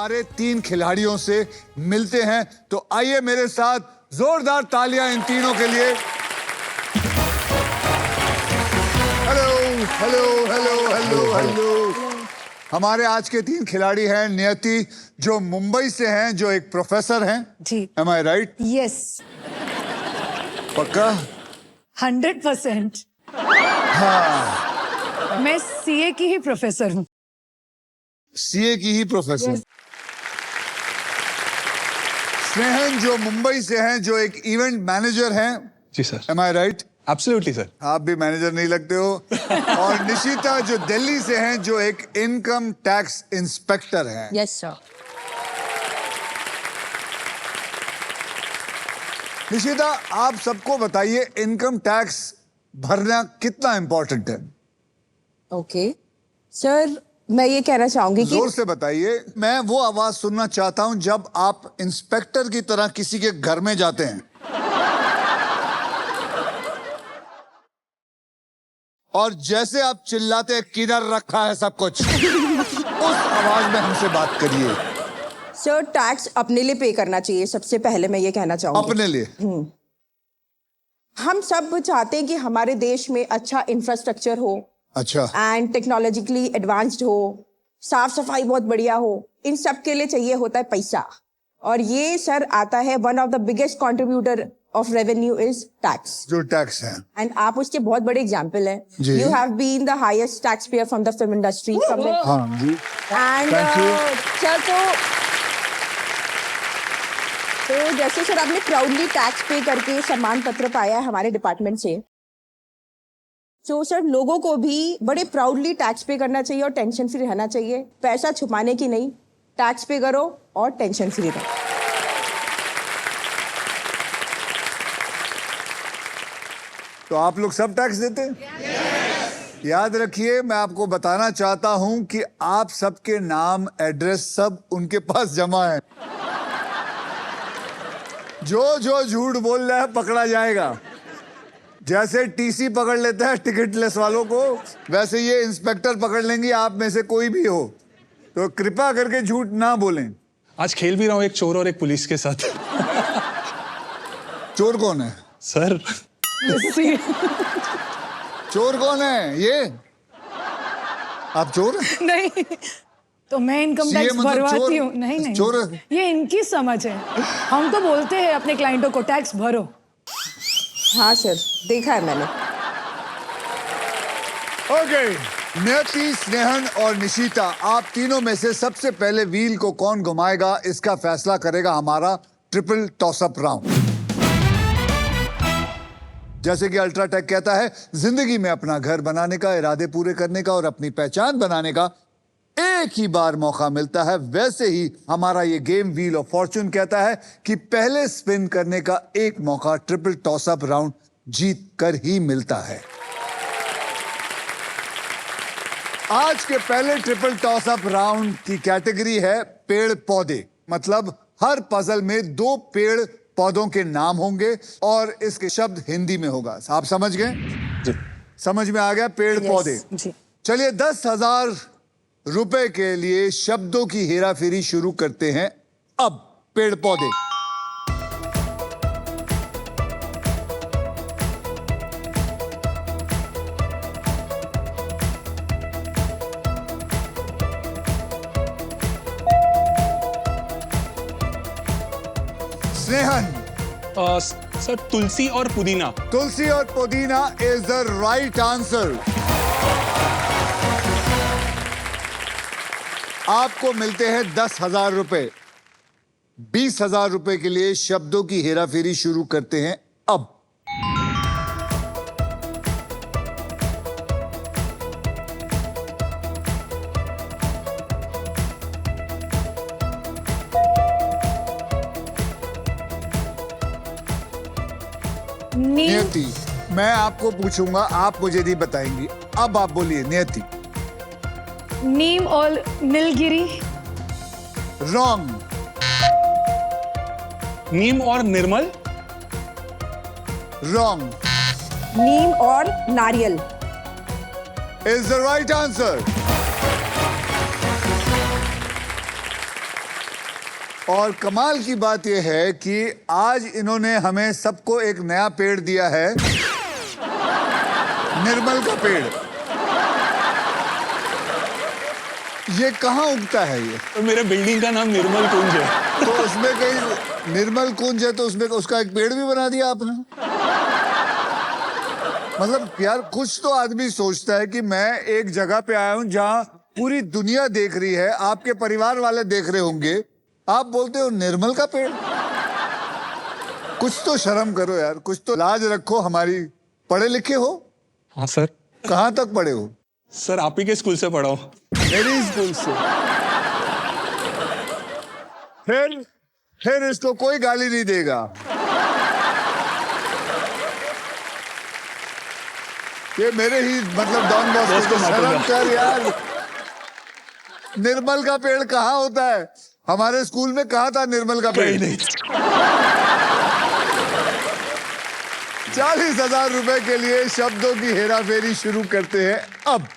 हमारे 3 खिलाड़ियों से मिलते हैं। तो आइए मेरे साथ जोरदार तालियां इन तीनों के लिए। Hello hello hello hello hello. हमारे आज के 3 खिलाड़ी हैं नियति, जो मुंबई से हैं, जो एक प्रोफेसर हैं। जी। Am I right? यस, पक्का? 100%। हाँ, मैं सीए की ही प्रोफेसर हूँ। सीए की ही प्रोफेसर। Yes. स्नेहन जो मुंबई से हैं, जो एक इवेंट मैनेजर हैं। जी sir. Am I right? Absolutely sir. आप भी मैनेजर नहीं लगते हो। और निशिता जो दिल्ली से हैं, जो एक इनकम टैक्स इंस्पेक्टर हैं। Yes sir. निशिता, आप सबको बताइए इनकम टैक्स भरना कितना इंपॉर्टेंट है? ओके सर, मैं ये कहना चाहूंगी कि जोर से बताइए। मैं वो आवाज सुनना चाहता हूं जब आप इंस्पेक्टर की तरह किसी के घर में जाते हैं और जैसे आप चिल्लाते हैं किधर रखा है सब कुछ, उस आवाज में हमसे बात करिए। सर, टैक्स अपने लिए पे करना चाहिए। सबसे पहले मैं ये कहना चाहूंगी, अपने लिए। हम सब चाहते हैं कि हमारे देश में अच्छा इंफ्रास्ट्रक्चर हो अच्छा। एंड टेक्नोलॉजिकली एडवांस्ड हो, साफ सफाई बहुत बढ़िया हो। इन सब के लिए चाहिए होता है पैसा, और ये सर आता है one of the biggest contributor of revenue is tax. जो टैक्स है, एंड आप उसके बहुत बड़े एग्जाम्पल हैं। जी। You have been the highest taxpayer from the film industry. हाँ जी। And Thank you. सर, तो जैसे सर आपने प्राउडली टैक्स पे करके सम्मान पत्र पाया है हमारे डिपार्टमेंट से, तो सर लोगों को भी बड़े प्राउडली टैक्स पे करना चाहिए और टेंशन फ्री रहना चाहिए। पैसा छुपाने की नहीं, टैक्स पे करो और टेंशन फ्री रहो। तो आप लोग सब टैक्स देते हैं? याद रखिए, मैं आपको बताना चाहता हूं कि आप सबके नाम, एड्रेस सब उनके पास जमा है। जो जो झूठ बोल रहा है पकड़ा जाएगा। जैसे टीसी पकड़ लेता है टिकट लेस वालों को, वैसे ये इंस्पेक्टर पकड़ लेंगे आप में से कोई भी हो। तो कृपा करके झूठ ना बोलें। आज खेल भी रहा हूँ एक चोर और एक पुलिस के साथ। चोर कौन है? सर, चोर कौन है? ये आप चोर हैं? नहीं, तो मैं इनकम CA टैक्स मतलब भरवाती चोर? हूँ। नहीं नहीं, चोर? ये इनकी समझ है। हम तो बोलते हैं अपने क्लाइंटों को टैक्स भरो। हाँ सर, देखा है मैंने। ओके, नियति, स्नेहन और निशिता, आप तीनों में से सबसे पहले व्हील को कौन घुमाएगा, इसका फैसला करेगा हमारा ट्रिपल टॉसअप राउंड। जैसे कि अल्ट्राटेक कहता है, जिंदगी में अपना घर बनाने का, इरादे पूरे करने का और अपनी पहचान बनाने का एक ही बार मौका मिलता है, वैसे ही हमारा ये गेम व्हील ऑफ फॉर्चून कहता है कि पहले स्पिन करने का एक मौका ट्रिपल टॉसअप राउंड जीत कर ही मिलता है। आज के पहले ट्रिपल टॉसअप राउंड की कैटेगरी है पेड़ पौधे। मतलब हर पजल में 2 पेड़ पौधों के नाम होंगे और इसके शब्द हिंदी में होगा। आप समझ गए? जी। समझ में आ गया? पेड़ पौधे। जी। चलिए 10,000 रुपए के लिए शब्दों की हेराफेरी शुरू करते हैं। अब पेड़ पौधे। स्नेहन। सर, तुलसी और पुदीना। तुलसी और पुदीना इज द राइट आंसर। आपको मिलते हैं 10,000 रुपए। 20,000 रुपए के लिए शब्दों की हेराफेरी शुरू करते हैं अब। नीम। नियति, मैं आपको पूछूंगा, आप मुझे नहीं बताएंगी। अब आप बोलिए नियति। नीम और नीलगिरी। रॉन्ग। नीम और निर्मल। रॉन्ग। नीम और नारियल। Is the right answer. और कमाल की बात यह है कि आज इन्होंने हमें सबको एक नया पेड़ दिया है, निर्मल का पेड़। ये कहाँ उगता है ये? तो मेरे बिल्डिंग का नाम निर्मल कुंज है। तो उसमें कहीं निर्मल कुंज है तो उसमें उसका एक पेड़ भी बना दिया आपने। मतलब यार कुछ तो आदमी सोचता है कि मैं एक जगह पे आया हूं जहां पूरी दुनिया देख रही है, आपके परिवार वाले देख रहे होंगे, आप बोलते हो निर्मल का पेड़। कुछ तो शर्म करो यार, कुछ तो लाज रखो हमारी। पढ़े लिखे हो? हाँ सर। कहां तक पढ़े हो? सर आप ही के स्कूल से पढ़ा हूँ। मेरी स्कूल से। फिर इसको कोई गाली नहीं देगा। ये मेरे ही मतलब डॉन बॉस को शर्म कर यार। निर्मल का पेड़ कहाँ होता है? हमारे स्कूल में कहा था निर्मल का पेड़? नहीं। 40,000 रुपए के लिए शब्दों की हेराफेरी शुरू करते हैं अब।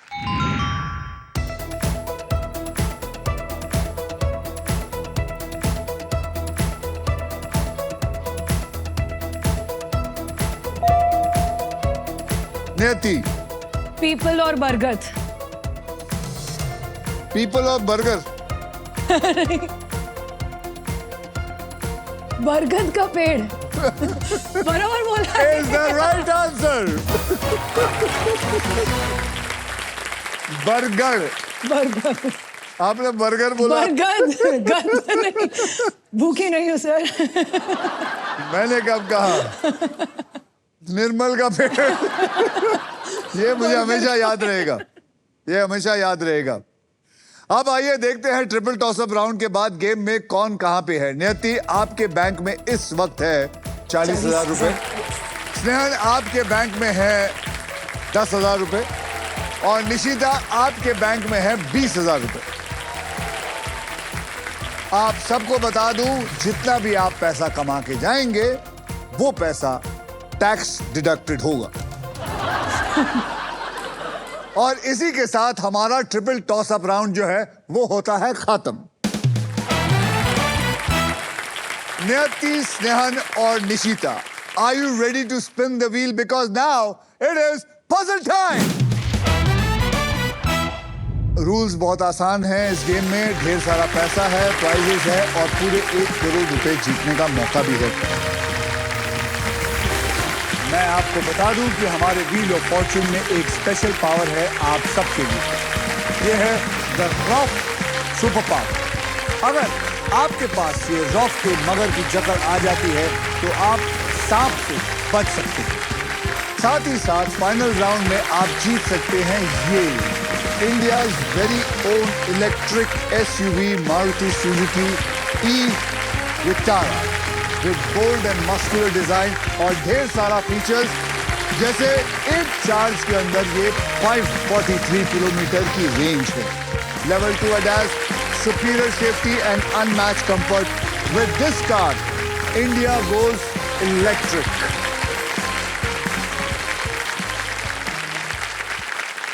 नियति। पीपल और बरगद। पीपल और बर्गर। बरगद का पेड़। बराबर बोला है। Is the right answer? Burger. बरगद। आपने बर्गर बोला। बरगद। गद नहीं। भूखी नहीं हूँ सर। मैंने कब कहा? निर्मल का पेड़। ये मुझे हमेशा याद रहेगा, ये हमेशा याद रहेगा। अब आइए देखते हैं ट्रिपल टॉसअप राउंड के बाद गेम में कौन कहां पे है। नियति आपके बैंक में इस वक्त है 40,000 रुपए। स्नेहल आपके बैंक में है 10,000 रुपए और निशिता आपके बैंक में है 20,000 रुपए। आप सबको बता दूं, जितना भी आप पैसा कमा के जाएंगे वो पैसा टैक्स डिडक्टेड होगा। और इसी के साथ हमारा ट्रिपल टॉस अप राउंड जो है वो होता है खत्म। नियति, स्नेहन और Nishita, are you ready to spin the wheel? Because now it is puzzle time. Rules बहुत आसान है। इस गेम में ढेर सारा पैसा है, प्राइजेस है और पूरे 1 करोड़ रुपए जीतने का मौका भी है। मैं आपको बता दूं कि हमारे व्हील ऑफ फॉर्च्यून में एक स्पेशल पावर है आप सबके लिए। ये है द रॉक सुपर पावर। अगर आपके पास ये रॉक के मगर की जकड़ आ जाती है तो आप सांप से बच सकते हैं। साथ ही साथ फाइनल राउंड में आप जीत सकते हैं ये India's very own electric SUV Maruti Suzuki e Vitara with bold and muscular design और ढेर सारा फीचर्स, जैसे एक चार्ज के अंदर ये 543 किलोमीटर की रेंज है। Level 2 ADAS, superior safety and unmatched comfort. With this car India goes electric.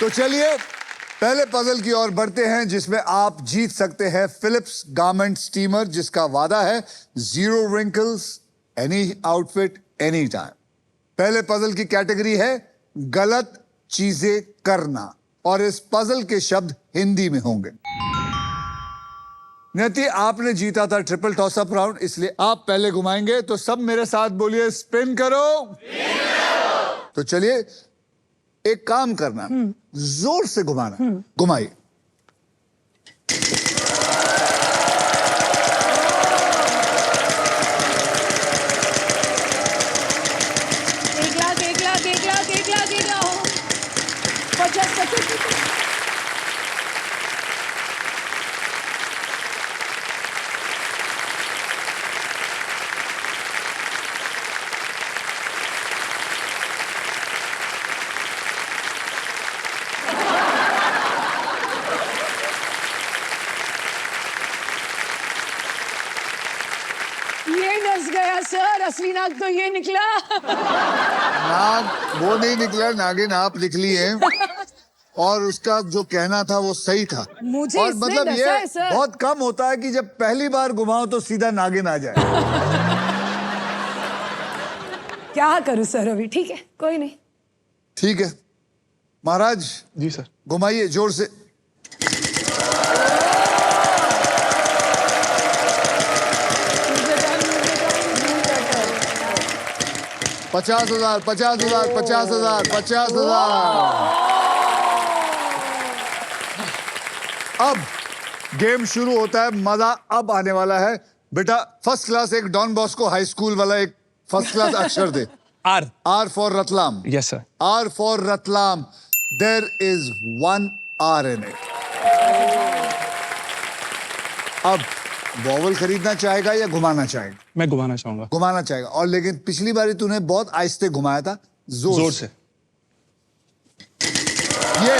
तो चलिए पहले पजल की ओर बढ़ते हैं, जिसमें आप जीत सकते हैं फिलिप्स गारमेंट स्टीमर, जिसका वादा है 0 wrinkles, any outfit, any time. पहले पजल की कैटेगरी है गलत चीजें करना और इस पजल के शब्द हिंदी में होंगे। नियति, आपने जीता था ट्रिपल टॉस अप राउंड, इसलिए आप पहले घुमाएंगे। तो सब मेरे साथ बोलिए, स्पिन करो। तो चलिए एक काम करना, जोर से घुमाना। घुमाइए। एक लाख हो। 50। ये डस गया सर, असली नाग तो ये निकला। नाग वो नहीं निकला, नागिन आप निकली है। और उसका जो कहना था वो सही था। मुझे और इसने मतलब डसा ये है, सर। बहुत कम होता है कि जब पहली बार घुमाओ तो सीधा नागिन आ जाए। क्या करूं सर अभी? ठीक है, कोई नहीं। ठीक है महाराज, जी सर। घुमाइए जोर से। पचास हजार, 50,000, 50,000, 50,000। अब गेम शुरू होता है, मजा अब आने वाला है। बेटा फर्स्ट क्लास एक डॉन बॉस्को हाई स्कूल वाला एक फर्स्ट क्लास अक्षर दे। R. R for Ratlam. Yes sir. R for Ratlam. There is 1 R in it. अब वॉवल खरीदना चाहेगा या घुमाना चाहेगा? मैं घुमाना चाहूंगा। घुमाना चाहेगा। और लेकिन पिछली बारी तूने बहुत आहिस्ते घुमाया था, जोर से। ये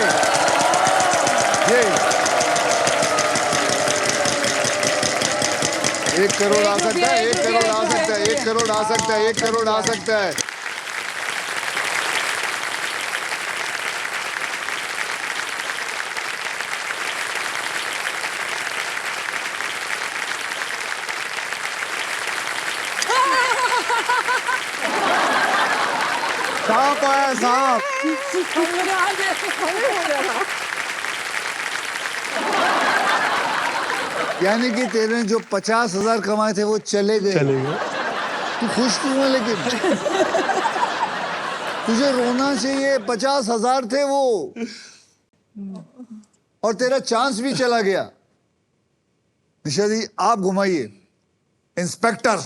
1 करोड़ आ सकता है, 1 करोड़ आ सकता है, 1 करोड़ आ सकता है, 1 करोड़ आ सकता है। सांप आया, सांप। यानी कि तेरे जो 50,000 कमाए थे वो चले गए। तू खुश क्यों है लेकिन? तुझे रोना चाहिए, 50,000 थे वो और तेरा चांस भी चला गया। निशा जी आप घुमाइए। इंस्पेक्टर।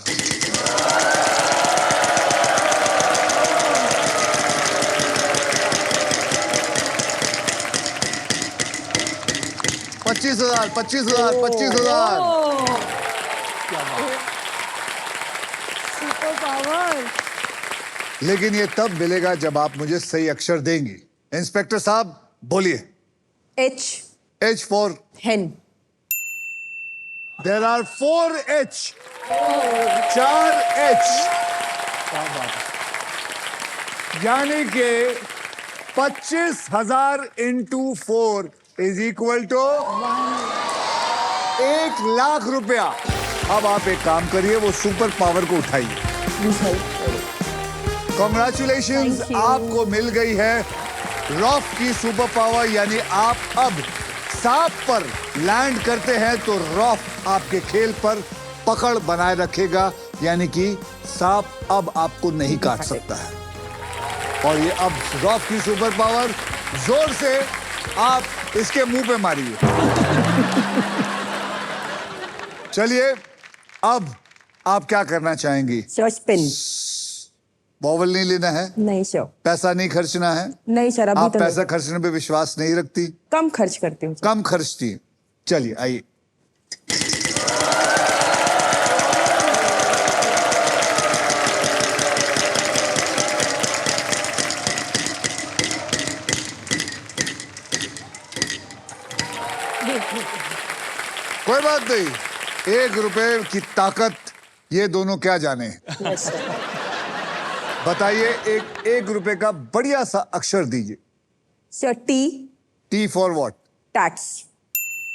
पच्चीस हजार, 25,000। Super power. लेकिन ये तब मिलेगा जब आप मुझे सही अक्षर देंगी। इंस्पेक्टर साहब बोलिए। H. H for Hen. There are 4 H, 4 H। यानी कि 25,000 इंटू 4 इज इक्वल टू 1,00,000 रुपया। अब आप एक काम करिए, वो सुपर पावर को उठाइए। Congratulations, Thank you. आपको मिल गई है रॉफ की सुपर पावर। यानी आप अब सांप पर लैंड करते हैं तो रॉफ आपके खेल पर पकड़ बनाए रखेगा, यानी कि सांप अब आपको नहीं काट सकता है। और ये अब रॉफ की सुपर पावर, जोर से आप इसके मुंह पे मारिए। चलिए अब आप क्या करना चाहेंगी? Sir, spin. बॉवल नहीं लेना है, नहीं सर। पैसा नहीं खर्चना है। नहीं सर, अभी आप तो पैसा खर्चने पे विश्वास नहीं रखती, कम खर्च करती हूँ। कम खर्चती हैं। चलिए आइए। कोई बात नहीं, 1 रुपए की ताकत ये दोनों क्या जाने। Yes, sir. बताइए, एक रुपए का बढ़िया सा अक्षर दीजिए। Sir, T. T for what? Tax.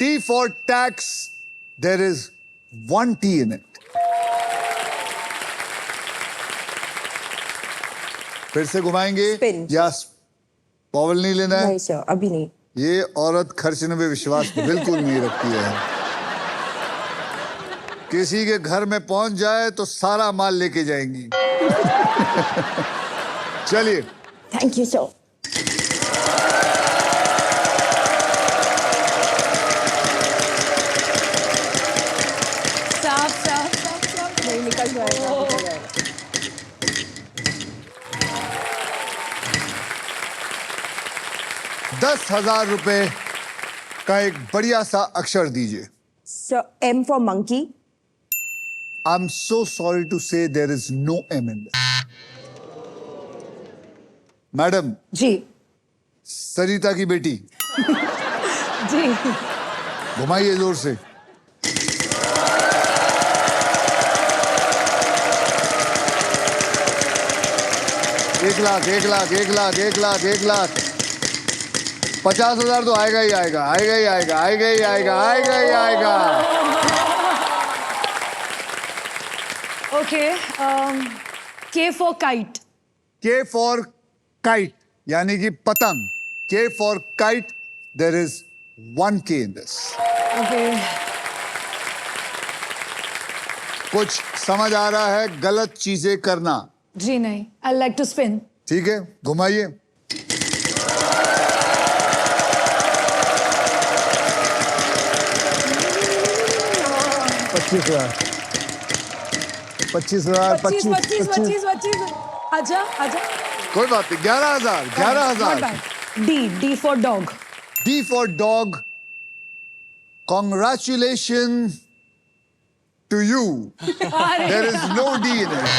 T for tax. There is 1 T in it. फिर से घुमाएंगे Spin. या बॉवल नहीं लेना है? नहीं सर, अभी नहीं। ये औरत खर्चने में विश्वास बिल्कुल नहीं रखती है। किसी के घर में पहुंच जाए तो सारा माल लेके जाएंगी। चलिए। Thank you sir. साफ साफ साफ साफ। नहीं निकल जाएगा, निकल जाएगा। 10,000 रुपए का एक बढ़िया सा अक्षर दीजिए। Sir, M for monkey. I am so sorry to say there is no M in this. Madam, जी सरिता की बेटी, जी। घुमाइए जोर से। एक लाख, 1 लाख, 1 लाख, 1 लाख, 1 लाख, 50,000 तो आएगा ही आएगा, आएगा ही आएगा, आएगा ही आएगा, आएगा ही आएगा। Okay, K for kite. K for kite, यानी कि पतंग. K for kite, there is 1K in this. Okay. कुछ समझ आ रहा है गलत चीजें करना? जी नहीं. I like to spin. ठीक है, घुमाइए. पच्चीस हजार 25. आजा आजा. कोई बात नहीं. 11,000. Not bad. D for dog. D for dog. Congratulations to you. There is no D in it.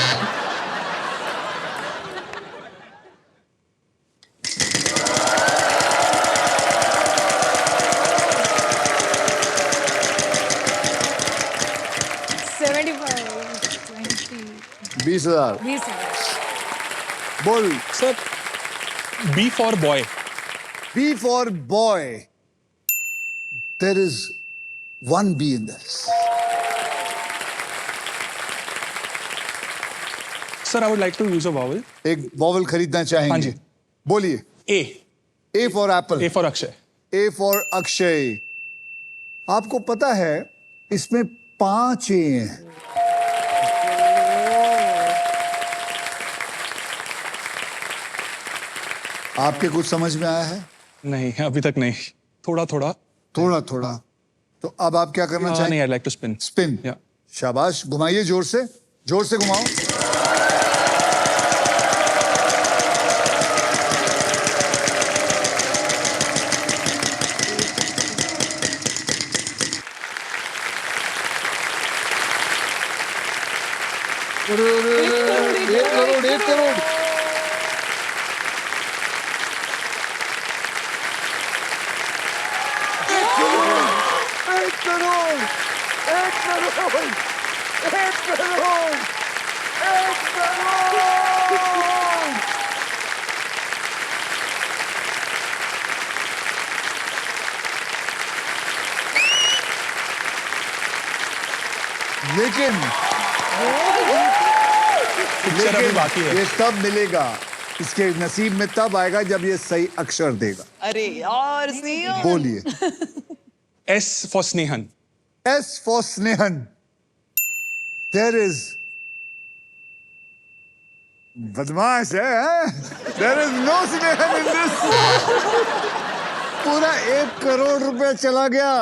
बीस हजार. बोल. Sir B for boy. B for boy. There is one B in this. Sir, I would like to use a vowel. एक vowel खरीदना हाँ चाहेंगे. जी. बोलिए. A. A for apple. A for Akshay. A for Akshay. आपको पता है इसमें 5 A हैं. आपके कुछ समझ में आया है? नहीं, अभी तक नहीं. थोड़ा थोड़ा. थोड़ा थोड़ा. तो अब आप क्या करना नहीं, चाहेंगे? I'd like to spin. Spin. Yeah. शाबाश. घुमाइए जोर से घुमाओ. एक करोड़. लेकिन Picture अभी बाकी है. ये तब मिलेगा, इसके नसीब में तब आएगा जब ये सही अक्षर देगा. अरे यार स्नेहन बोलिए. S for Snehan. S for स्नेहन. There is बदमाश है. There is no स्नेहन in this. पूरा 1 करोड़ रुपया चला गया.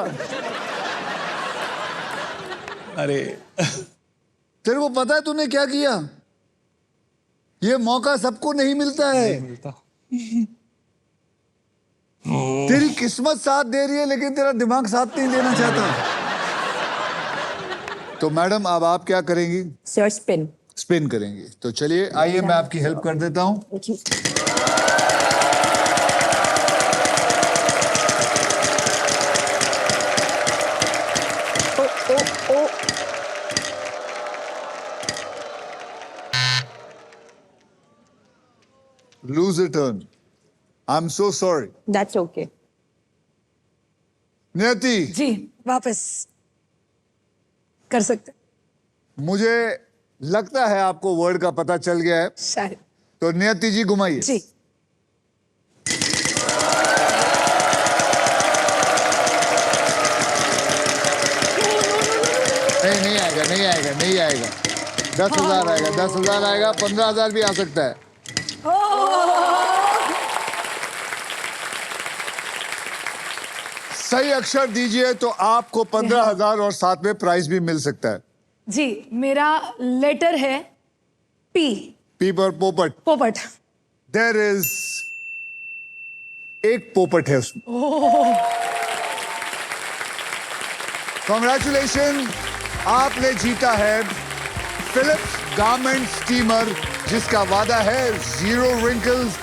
अरे तेरे को पता है तूने क्या किया? ये मौका सबको नहीं मिलता है. मिलता. तेरी किस्मत साथ दे रही है लेकिन तेरा दिमाग साथ नहीं देना चाहता. तो मैडम अब आप क्या करेंगी? Sir spin. स्पिन करेंगी. तो चलिए आइए मैं आपकी हेल्प कर देता हूं. Lose a turn. I'm so sorry. That's okay. नियति, जी वापस कर सकते. मुझे लगता है आपको वर्ड का पता चल गया है. शायद. तो नियति जी घुमाइए. जी. नहीं आएगा. 10,000 आएगा. 10,000 आएगा. 15,000 भी आ सकता है. सही अक्षर दीजिए तो आपको 15,000 और साथ में प्राइज भी मिल सकता है. जी मेरा लेटर है P. पी पर पोपट. पोपट. देयर इज एक पोपट है उसमें. कॉन्ग्रेचुलेशन. आपने जीता है फिलिप्स गारमेंट स्टीमर जिसका वादा है 0 wrinkles,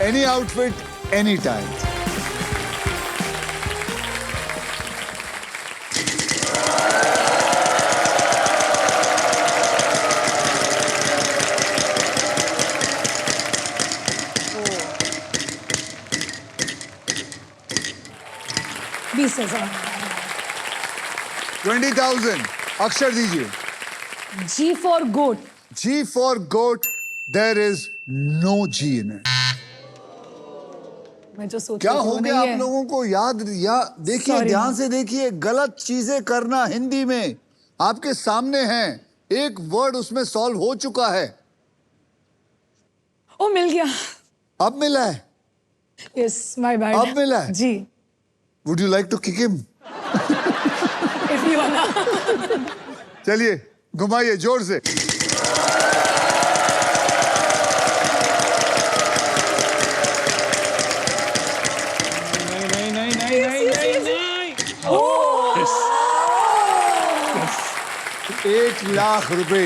any outfit, any time. 20,000। 20,000। अक्षर दीजिए। G for goat। G for goat. There is no G in it. मैं जो सोच क्या रही थी हो वो गया नहीं आप है। लोगों को याद या देखिए Sorry, ध्यान ma'am। से देखिए, गलत चीजें करना हिंदी में आपके सामने है, एक वर्ड उसमें सॉल्व हो चुका है, ओ मिल गया। अब मिला है। Yes my bad. अब मिला है। जी। Would you like to kick him? If you वाला। चलिए घुमाइए जोर से। नहीं नहीं नहीं नहीं नहीं नहीं। Yes. Yes. 1,00,000 रुपए।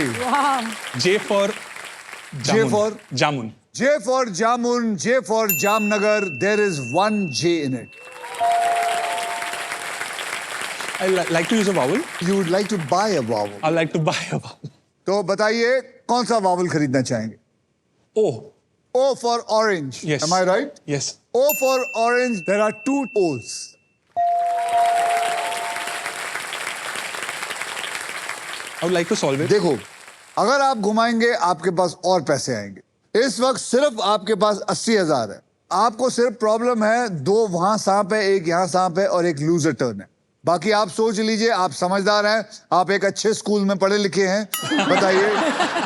J for J for jamun. J for jamun, J for Jamnagar. There is one J in it. I like to use a vowel. You would like to buy a vowel. I like to buy a vowel. तो बताइए कौन सा vowel खरीदना चाहेंगे? O. O for orange. Yes. Am I right? Yes. O for orange. There are two O's. I would like to solve it. देखो, अगर आप घुमाएंगे आपके पास और पैसे आएंगे। इस वक्त सिर्फ आपके पास 80,000 है। आपको सिर्फ प्रॉब्लम है, 2 वहां सांप है, एक यहाँ सांप है और एक लूजर टर्न है। बाकी आप सोच लीजिए, आप समझदार हैं, आप एक अच्छे स्कूल में पढ़े लिखे हैं। बताइए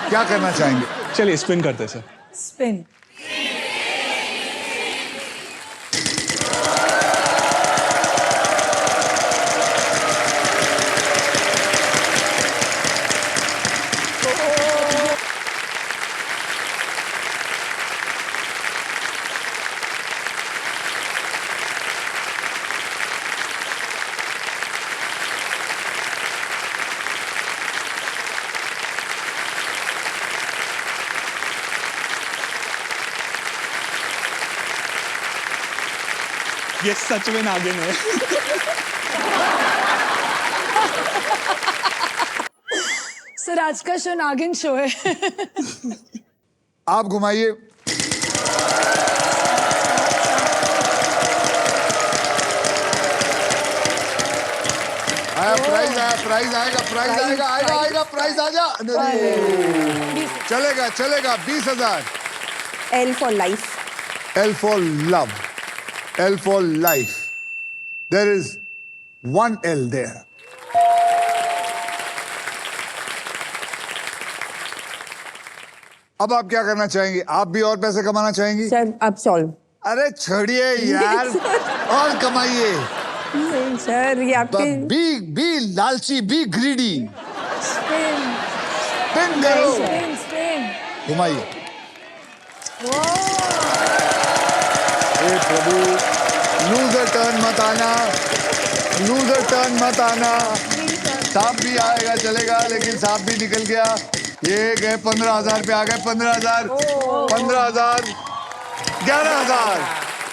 क्या करना चाहेंगे? चलिए स्पिन करते हैं सर। स्पिन। ये सच में नागिन है। सर आज का शो नागिन शो है। आप घुमाइए। आया प्राइज, आया प्राइज, आएगा प्राइज, आएगा आएगा आएगा प्राइज, आजा। चलेगा चलेगा। 20,000। L for life. L for love. L for life. There is one L there. अब आप क्या करना चाहेंगे? आप भी और पैसे कमाना चाहेंगी? सर अब सॉल्व। अरे छोड़िए यार, और कमाइए। सर ये आपके बी लालची, बी ग्रीडी। स्पिन। स्पिन करो। Spin spin. घुमाइए। हे प्रभु, लूजर टर्न मत आना, लूजर टर्न मत आना। सांप भी आएगा चलेगा, लेकिन सांप भी निकल गया। ये गए 15,000 पे, आ गए 15,000, 15,000, 11,000।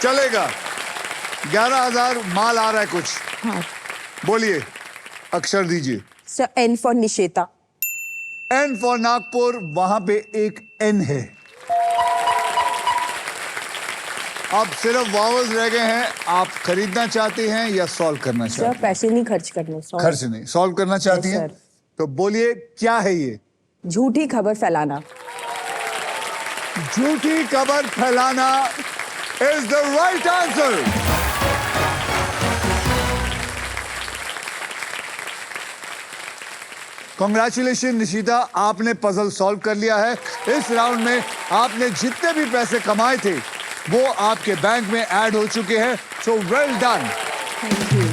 चलेगा 11,000। माल आ रहा है कुछ। हाँ। बोलिए, अक्षर दीजिए। Sir N for Nishita. N for Nagpur, वहां पे एक N है। अब सिर्फ वावल्स रह गए हैं। आप खरीदना चाहती हैं या सॉल्व करना चाहती सर हैं? पैसे नहीं खर्च करने। solve। खर्च नहीं, सॉल्व करना चाहती Yes, हैं? sir। तो बोलिए क्या है ये? झूठी खबर फैलाना। झूठी खबर फैलाना is the right answer. Congratulation Nishita, आपने पजल सॉल्व कर लिया है। इस राउंड में आपने जितने भी पैसे कमाए थे वो आपके बैंक में ऐड हो चुके हैं। So well done. Thank you.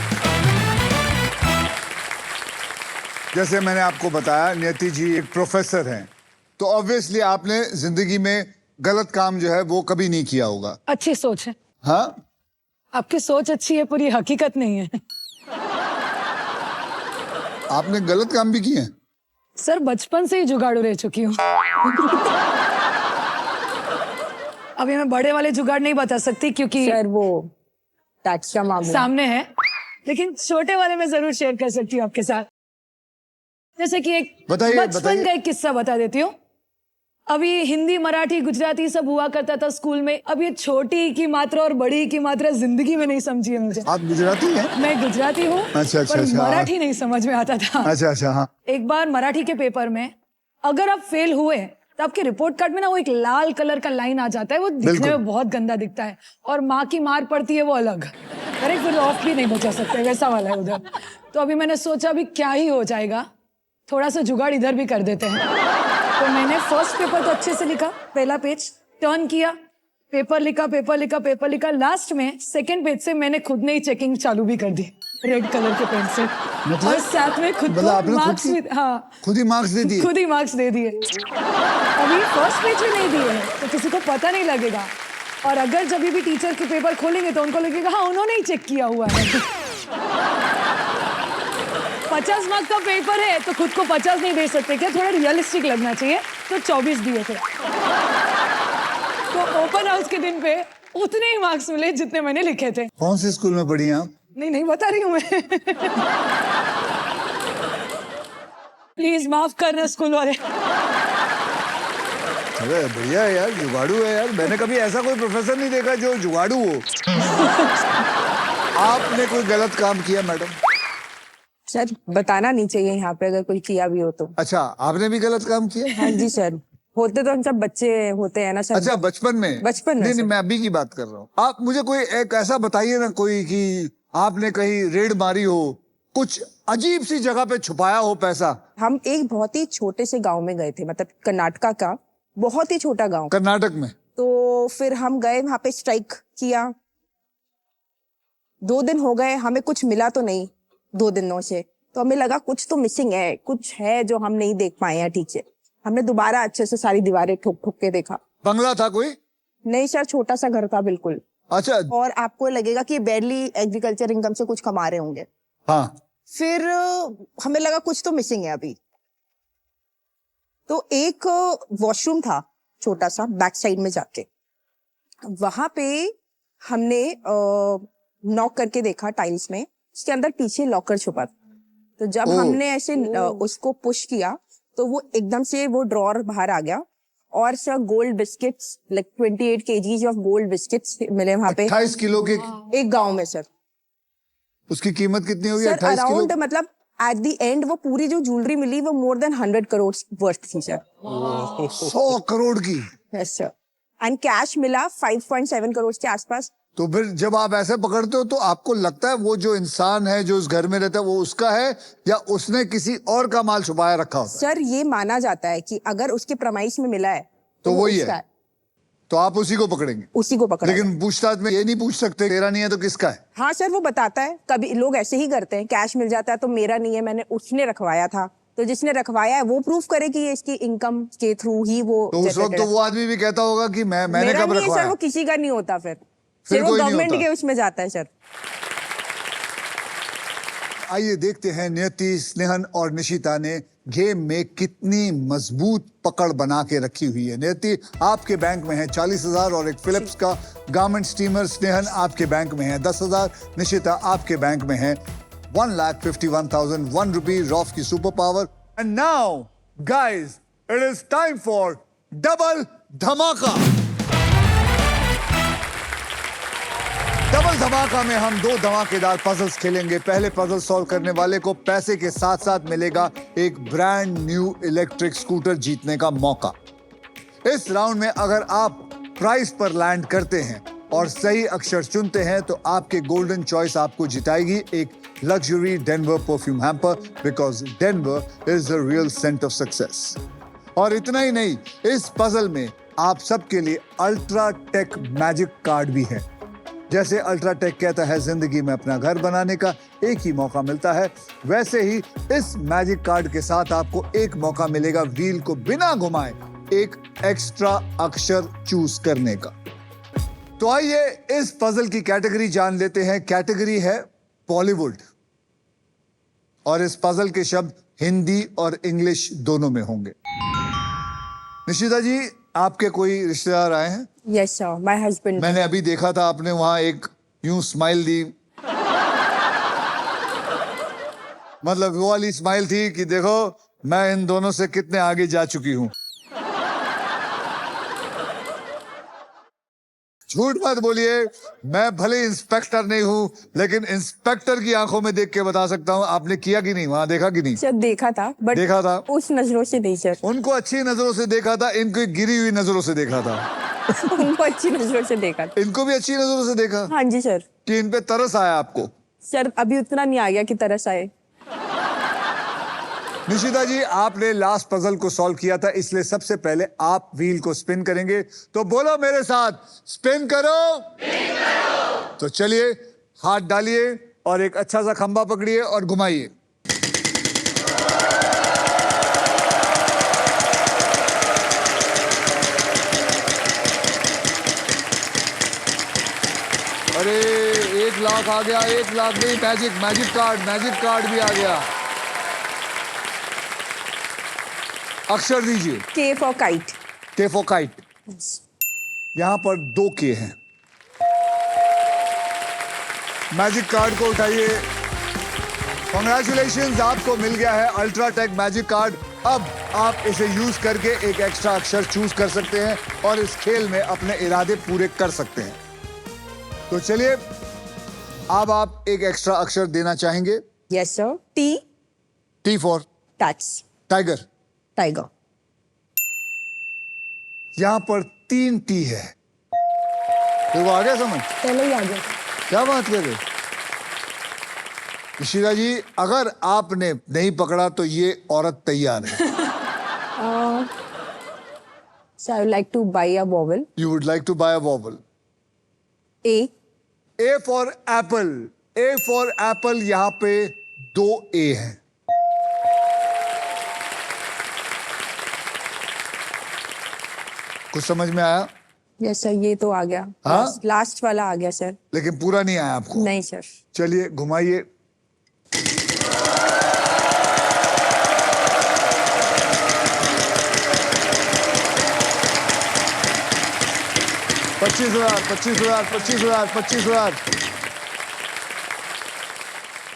जैसे मैंने आपको बताया, नियति जी एक प्रोफेसर हैं, तो ऑब्वियसली आपने जिंदगी में गलत काम जो है वो कभी नहीं किया होगा। अच्छी सोच है। हाँ, आपकी सोच अच्छी है, पूरी हकीकत नहीं है। आपने गलत काम भी किए हैं? सर बचपन से ही जुगाड़ू रह चुकी हूँ। अभी मैं बड़े वाले जुगाड़ नहीं बता सकती क्योंकि सर वो टैक्स का मामला सामने है, लेकिन छोटे वाले मैं जरूर शेयर कर सकती हूँ आपके साथ। जैसे कि एक बताइए, बचपन बताइए। का एक किस्सा बता देती हूँ। अभी हिंदी मराठी गुजराती सब हुआ करता था स्कूल में, अब ये छोटी की मात्रा और बड़ी की मात्रा जिंदगी में नहीं समझी है मुझे। आप गुजराती हैं? मैं गुजराती हूँ, अच्छा, पर अच्छा। मराठी नहीं समझ में आता था। अच्छा, हाँ। एक बार मराठी के पेपर में अगर आप फेल हुए तो आपके रिपोर्ट कार्ड में ना वो एक लाल कलर का लाइन आ जाता है, वो दिखने बिल्कुल। में बहुत गंदा दिखता है, और माँ की मार पड़ती है वो अलग। अरे फिर ऑफ भी नहीं बचा सकते, वैसा वाला है उधर। तो अभी मैंने सोचा अभी क्या ही हो जाएगा, थोड़ा सा जुगाड़ इधर भी कर देते हैं। तो मैंने फर्स्ट पेपर तो अच्छे से लिखा, पहला पेज टर्न किया, पेपर लिखा। लास्ट में सेकंड पेज से मैंने खुद ने ही चेकिंग चालू भी कर दी रेड कलर के पेन से, और साथ में खुद मतलब को आपने मार्क्स भी, हाँ खुद ही मार्क्स दे दिए? खुद ही मार्क्स दे दिए। अभी फर्स्ट पेज में नहीं दिए हैं तो किसी को पता नहीं लगेगा, और अगर जब भी टीचर के पेपर खोलेंगे तो उनको लगेगा हाँ उन्होंने ही चेक किया हुआ है। 50 मार्क्स का पेपर है तो खुद को 50 नहीं दे सकते क्या, थोड़ा रियलिस्टिक लगना चाहिए, तो 24 दिए थे। तो ओपन हाउस के दिन पे उतने ही मार्क्स मिले जितने मैंने लिखे थे। कौन से स्कूल में पढ़ी हैं आप? नहीं बता रही हूँ मैं। प्लीज माफ करना स्कूल वाले। अरे बढ़िया है यार, जुगाड़ू है यार। मैंने कभी ऐसा कोई प्रोफेसर नहीं देखा जो जुगाड़ू हो। आपने कोई गलत काम किया मैडम? सर बताना नहीं चाहिए यहाँ पे अगर कोई किया भी हो तो। अच्छा, आपने भी गलत काम किया? हाँ जी सर, होते तो हम सब बच्चे होते हैं ना सर। अच्छा, बचपन में? बचपन में नहीं, सर। मैं अभी की बात कर रहा हूँ। आप मुझे कोई एक ऐसा बताइए ना, कोई कि आपने कहीं रेड मारी हो, कुछ अजीब सी जगह पे छुपाया हो पैसा। हम एक बहुत ही छोटे से गांव में गए थे, मतलब कर्नाटका का बहुत ही छोटा गांव। कर्नाटक में? तो फिर हम गए वहां पे, स्ट्राइक किया। 2 दिन हो गए, हमें कुछ मिला तो नहीं 2 दिनों से, तो हमें लगा कुछ तो मिसिंग है, कुछ है जो हम नहीं देख पाए हैं ठीक से। हमने दोबारा अच्छे से सारी दीवारें ठोक ठोक के देखा। बंगला था कोई? नहीं सर, छोटा सा घर था बिल्कुल। अच्छा। और आपको लगेगा कि बेरली एग्रीकल्चर इनकम से कुछ कमा रहे होंगे। हाँ। फिर हमें लगा कुछ तो मिसिंग है अभी। तो एक वॉशरूम था छोटा सा बैक साइड में जाके, वहां पे हमने नॉक करके देखा टाइल्स में, उसके अंदर पीछे लॉकर छुपा था। तो जब हमने ऐसे उसको पुश किया तो वो एकदम से वो ड्रॉर बाहर आ गया, और sir gold biscuits, like 28 kg of gold biscuits मिले वहां पे 28 किलो के? एक गांव में सर। उसकी कीमत कितनी होगी? Sir 28 kilo? अराउंड, मतलब एट द एंड वो पूरी जो ज्वेलरी मिली वो मोर देन 100 करोड़ वर्थ थी सर। 100 करोड़ की? Yes sir. एंड कैश मिला 5.7 करोड़ के आसपास। तो फिर जब आप ऐसे पकड़ते हो तो आपको लगता है वो जो इंसान है जो उस घर में रहता है वो उसका है, या उसने किसी और का माल छुपाया रखा होता है? सर ये माना जाता है कि अगर उसके प्रमाइस में मिला है तो वो वही उसका है। तो आप उसी को पकड़ेंगे? उसी को पकड़ा। लेकिन पूछताछ में ये नहीं पूछ सकते तेरा नहीं है तो किसका है? हाँ सर, वो बताता है। कभी लोग ऐसे ही करते हैं, कैश मिल जाता है तो मेरा नहीं है, मैंने उसने रखवाया था। तो जिसने रखवाया है वो प्रूफ करे कि ये इसकी इनकम के थ्रू ही वो तो उस वक्त तो वो आदमी भी कहता होगा कि मैंने मेरा कब नहीं है सर, रखवाया? वो किसी का नहीं होता। फिर फिर वो कोई नहीं गवर्नमेंट होता। के उसमें जाता है सर। आइए देखते हैं नियति, स्नेहन और निशिता ने गेम में कितनी मजबूत पकड़ बना के रखी हुई है। नियति, आपके बैंक में है 40,000 और एक फिलिप्स का गारमेंट स्टीमर। स्नेहन, आपके बैंक में है 10,000। निशिता, आपके बैंक में है 1,51,001 रुपी रॉफ की super power. And now guys, it is time for double धमाका। डबल धमाका में हम 2 धमाकेदार पजल्स खेलेंगे। पहले पजल सॉल्व करने वाले को पैसे के साथ साथ मिलेगा एक ब्रांड न्यू इलेक्ट्रिक स्कूटर जीतने का मौका। इस राउंड में अगर आप प्राइस पर लैंड करते हैं और सही अक्षर चुनते हैं तो आपके गोल्डन चॉइस आपको जिताएगी एक luxury Denver perfume hamper, because Denver is the real scent of success. और इतना ही नहीं, इस पजल में आप सबके लिए अल्ट्रा टेक मैजिक कार्ड भी है। जैसे अल्ट्राटेक कहता है जिंदगी में अपना घर बनाने का एक ही मौका मिलता है, वैसे ही इस मैजिक कार्ड के साथ आपको एक मौका मिलेगा व्हील को बिना घुमाए एक एक्स्ट्रा अक्षर चूज करने का। तो आइए इस पजल की कैटेगरी जान लेते हैं। कैटेगरी है बॉलीवुड, और इस पजल के शब्द हिंदी और इंग्लिश दोनों में होंगे। निशिता जी, आपके कोई रिश्तेदार आए हैं? Yes sir, my husband. मैंने अभी देखा था आपने वहां एक यूं स्माइल दी, मतलब वो वाली स्माइल थी कि देखो मैं इन दोनों से कितने आगे जा चुकी हूं। झूठ मत बोलिए। मैं भले इंस्पेक्टर नहीं हूं, लेकिन इंस्पेक्टर की आंखों में देख के बता सकता हूं आपने किया कि नहीं, वहां देखा कि नहीं। सर देखा था बट देखा था। उस नजरों से नहीं सर। उनको अच्छी नजरों से देखा था, इनको गिरी हुई नजरों से देखा था। उनको अच्छी नजरों से देखा था। इनको भी अच्छी नजरों से देखा हाँ जी सर। कि इन पे तरस आया आपको। सर अभी उतना नहीं आ गया कि तरस आए। निशिता जी, आपने लास्ट पजल को सॉल्व किया था, इसलिए सबसे पहले आप व्हील को स्पिन करेंगे। तो बोलो मेरे साथ, स्पिन करो। तो चलिए, हाथ डालिए और एक अच्छा सा खंबा पकड़िए और घुमाइए। अरे 1 लाख आ गया। 1 लाख नहीं, मैजिक कार्ड भी आ गया। अक्षर दीजिए। के फॉर काइट। के फॉर काइट। यहां पर 2 के हैं। मैजिक कार्ड को उठाइए। कॉन्ग्रेचुलेशंस, आपको मिल गया है अल्ट्राटेक मैजिक कार्ड। अब आप इसे यूज करके एक एक्स्ट्रा अक्षर चूज कर सकते हैं और इस खेल में अपने इरादे पूरे कर सकते हैं। तो चलिए, अब आप एक एक्स्ट्रा अक्षर देना चाहेंगे। Yes sir. T. T for touch. Tiger. Tiger. यहां पर 3 टी है। तो वो आ गया समझ? पहले ही आ गया। क्या बात कर रहे? निशिता जी, अगर आपने नहीं पकड़ा तो ये औरत तैयार है। Sir I would like to buy a vowel. You would like to buy a vowel. A. A for apple. A for apple, यहां पे 2 ए हैं। कुछ समझ में आया? यस सर, ये तो आ गया। हाँ? लास्ट वाला आ गया सर। लेकिन पूरा नहीं आया आपको। नहीं सर। चलिए, घुमाइए। $25,000।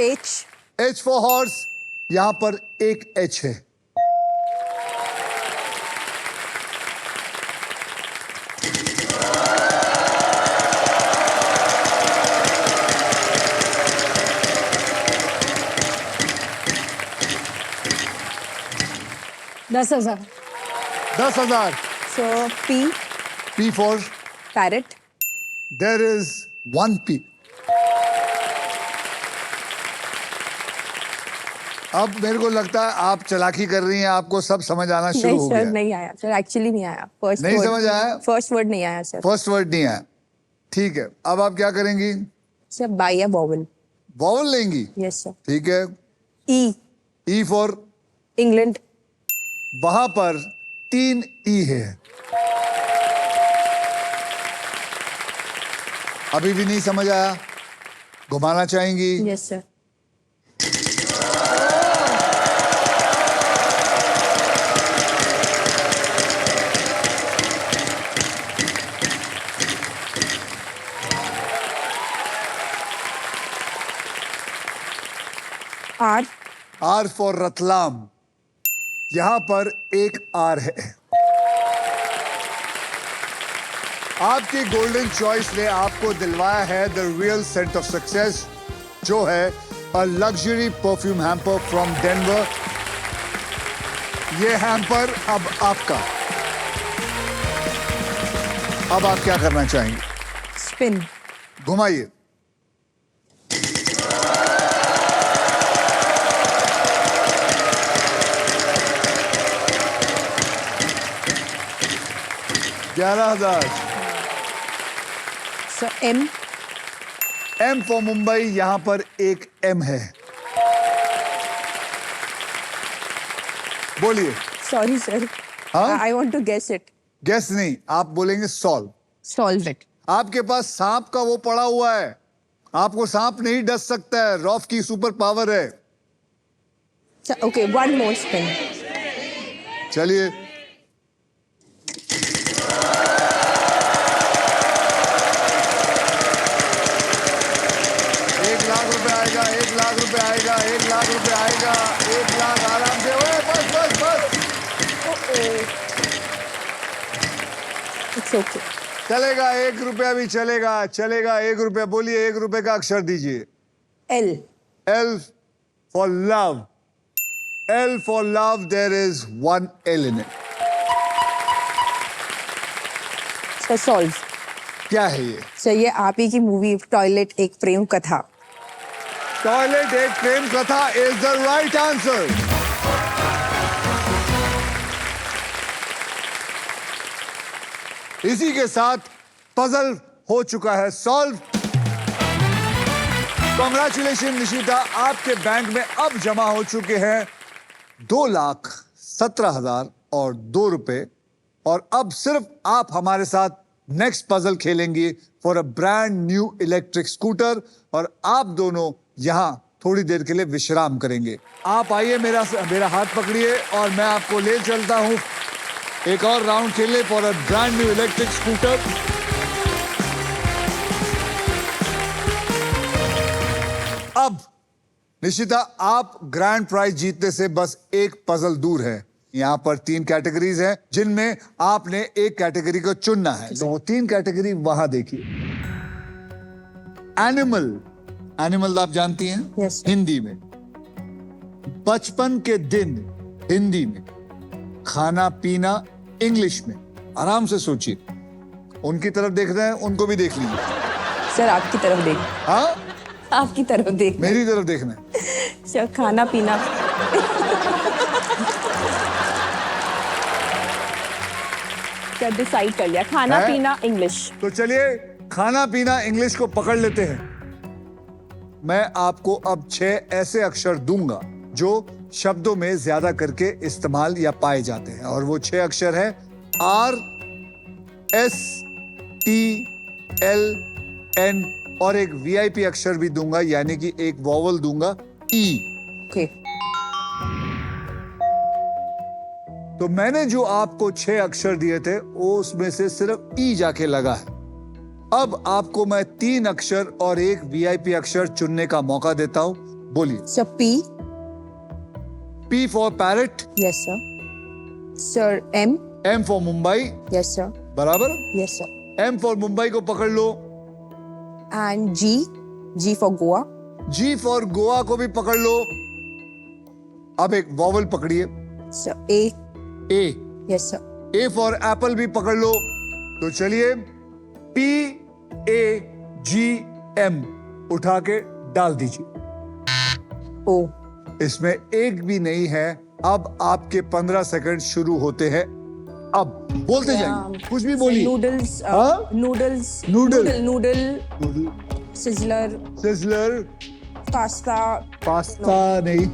एच। एच फॉर हॉर्स, यहां पर एक एच है। $10,000। 10,000। So P. P for parrot. there is 1 P. अब मेरे को लगता है आप चालाकी कर रही हैं, आपको सब समझ आना शुरू नहीं हो सर, गया। नहीं आया सर, एक्चुअली नहीं आया। फर्स्ट नहीं समझ आया? फर्स्ट वर्ड नहीं आया सर। फर्स्ट वर्ड नहीं आया। ठीक है, अब आप क्या करेंगी? Sir buy a vowel. Vowel लेंगी? Yes sir. ठीक है। ई। E for England. वहां पर 3 ई है। अभी भी नहीं समझ आया? घुमाना चाहेंगी? Yes sir. R. R for Ratlam. यहां पर एक आर है। आपकी गोल्डन चॉइस ने आपको दिलवाया है the real scent of success, जो है a luxury perfume hamper from Denver. ये हैम्पर अब आपका। अब आप क्या करना चाहेंगे? स्पिन। घुमाइए। $11,000। So M. M for Mumbai, यहां पर एक एम है। बोलिए। सॉरी सर, हाँ? I want to guess it. Guess नहीं, आप बोलेंगे सॉल्व। Solve it. आपके पास सांप का वो पड़ा हुआ है, आपको सांप नहीं डस सकता है, रॉफ की सुपर पावर है। Okay, one more spin. चलिए। आएगा, 1 लाख रुपए आएगा, 1 लाख रुपए आएगा, 1 लाख आराम से। ओए बस बस बस। It's okay. चलेगा, 1 रुपया भी चलेगा, चलेगा 1 रुपया। बोलिए 1 रुपए का अक्षर दीजिए। L. L for love. L for love, there is 1 L in it. Sir, solve. क्या है ये? सर ये आप ही की मूवी टॉयलेट एक प्रेम कथा। टॉयलेट एक प्रेम कथा is the right answer. इसी के साथ पजल हो चुका है सॉल्व। कॉन्ग्रेचुलेशन निशिता, आपके बैंक में अब जमा हो चुके हैं 2,17,000 और 2 रुपए। और अब सिर्फ आप हमारे साथ नेक्स्ट पजल खेलेंगी for a brand new electric scooter. और आप दोनों यहां थोड़ी देर के लिए विश्राम करेंगे। आप आइए, मेरा हाथ पकड़िए और मैं आपको ले चलता हूं एक और राउंड खेलने for a brand new electric scooter. अब निशिता, आप ग्रैंड प्राइज जीतने से बस एक पजल दूर है। यहां पर 3 कैटेगरीज हैं जिनमें आपने एक कैटेगरी को चुनना है। तो वो 3 कैटेगरी वहां देखिए। एनिमल, एनिमल आप जानती हैं? Yes. हिंदी में। बचपन के दिन हिंदी में। खाना पीना इंग्लिश में। आराम से सोचिए। उनकी तरफ देख रहे हैं, उनको भी देख लीजिए। सर आपकी तरफ देख। हाँ, आपकी तरफ देख। मेरी तरफ देखना है। सर खाना पीना। सर डिसाइड कर लिया, खाना है? पीना इंग्लिश। तो चलिए खाना पीना इंग्लिश को पकड़ लेते हैं। मैं आपको अब 6 ऐसे अक्षर दूंगा जो शब्दों में ज्यादा करके इस्तेमाल या पाए जाते हैं। और वो 6 अक्षर हैं R, S, T, L, N और एक VIP अक्षर भी दूंगा, यानी कि एक वॉवल दूंगा E। ओके। तो मैंने जो आपको 6 अक्षर दिए थे वो उसमें से सिर्फ E जाके लगा है। अब आपको मैं 3 अक्षर और एक VIP अक्षर चुनने का मौका देता हूं। बोलिए। Sir P. P for parrot. Yes sir. Sir M. M for Mumbai. Yes sir. बराबर। Yes sir. M for Mumbai को पकड़ लो। And G. G for Goa. G for Goa को भी पकड़ लो। अब एक वॉवल पकड़िए। Sir A. A। Yes sir. A for apple भी पकड़ लो। तो चलिए P A G M उठा के डाल दीजिए। ओ। इसमें एक भी नहीं है। अब आपके 15 सेकंड शुरू होते हैं। अब बोलते जाइए, कुछ भी बोलिए। नूडल्स। हाँ? Noodles. Noodle. Noodle. Sizzler. Sizzler. Pasta. Pasta नहीं।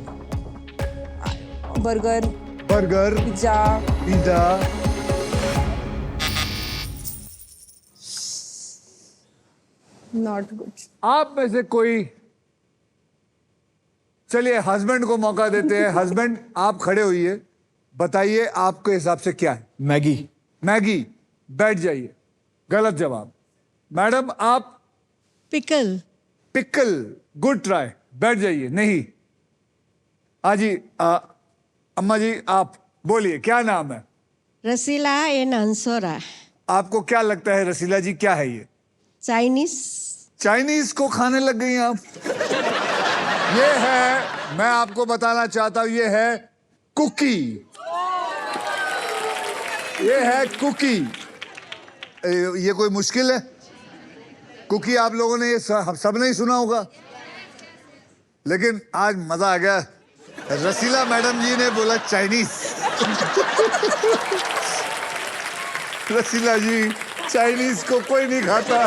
Burger. Burger. Pizza. Pizza. Not good. आप में से कोई, चलिए हस्बैंड को मौका देते हैं। हस्बैंड, आप खड़े होइए, बताइए आपके हिसाब से क्या है। मैगी। मैगी। बैठ जाइए। गलत जवाब। मैडम आप? पिकल। पिकल। Good try. बैठ जाइए। नहीं। हाँ जी, अम्मा जी आप बोलिए, क्या नाम है? रसीला एन अंसोरा। आपको क्या लगता है रसीला जी क्या है ये? चाइनीज। चाइनीज को खाने लग गई आप। ये है, मैं आपको बताना चाहता हूं, ये है कुकी। ये है कुकी। ये कोई मुश्किल है? कुकी आप लोगों ने ये सब नहीं सुना होगा, लेकिन आज मजा आ गया। रसीला मैडम जी ने बोला चाइनीज। रसीला जी, चाइनीज को कोई नहीं खाता।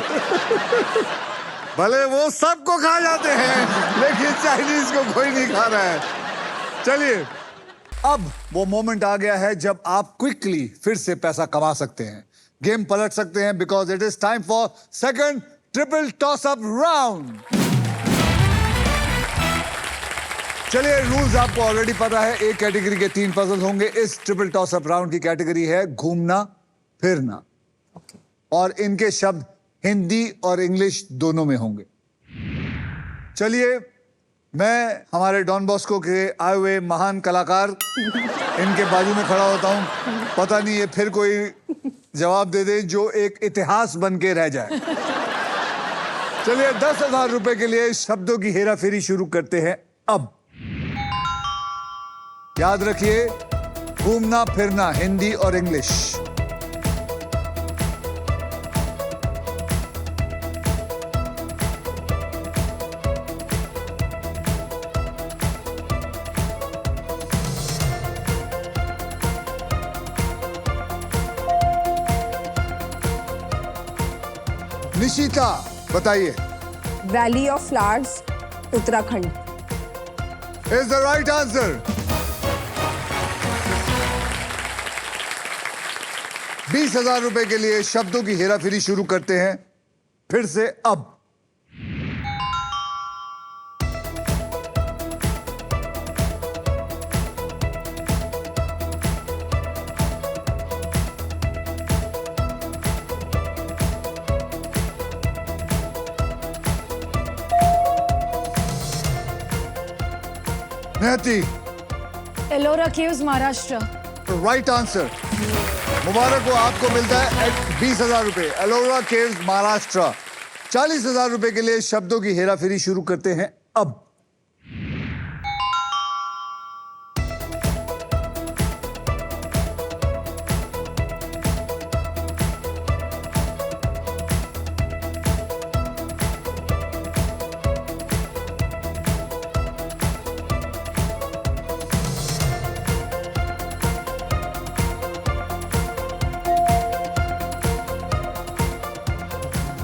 भले वो सबको खा जाते हैं, लेकिन चाइनीज को कोई नहीं खा रहा है। चलिए, अब वो मोमेंट आ गया है जब आप क्विकली फिर से पैसा कमा सकते हैं, गेम पलट सकते हैं, because it is time for second triple toss up round. चलिए, रूल्स आपको ऑलरेडी पता है। एक कैटेगरी के 3 पजल होंगे। इस ट्रिपल टॉस अप राउंड की कैटेगरी है घूमना फिरना, और इनके शब्द हिंदी और इंग्लिश दोनों में होंगे। चलिए, मैं हमारे डॉन बॉस्को के आए हुए महान कलाकार इनके बाजू में खड़ा होता हूं। पता नहीं ये फिर कोई जवाब दे दें जो एक इतिहास बन के रह जाए। चलिए 10,000 रुपए के लिए शब्दों की हेराफेरी शुरू करते हैं अब। याद रखिए, घूमना फिरना हिंदी और इंग्लिश। निशिता बताइए। Valley of flowers, Uttarakhand. Is the right answer. 20,000 रुपए के लिए शब्दों की हेराफेरी शुरू करते हैं फिर से अब। Niyati, Ellora caves, Maharashtra. Right answer. मुबारक हो, आपको मिलता है 20,000 रुपए। एलोरा केव्स, महाराष्ट्र। 40,000 रुपए के लिए शब्दों की हेराफेरी शुरू करते हैं अब।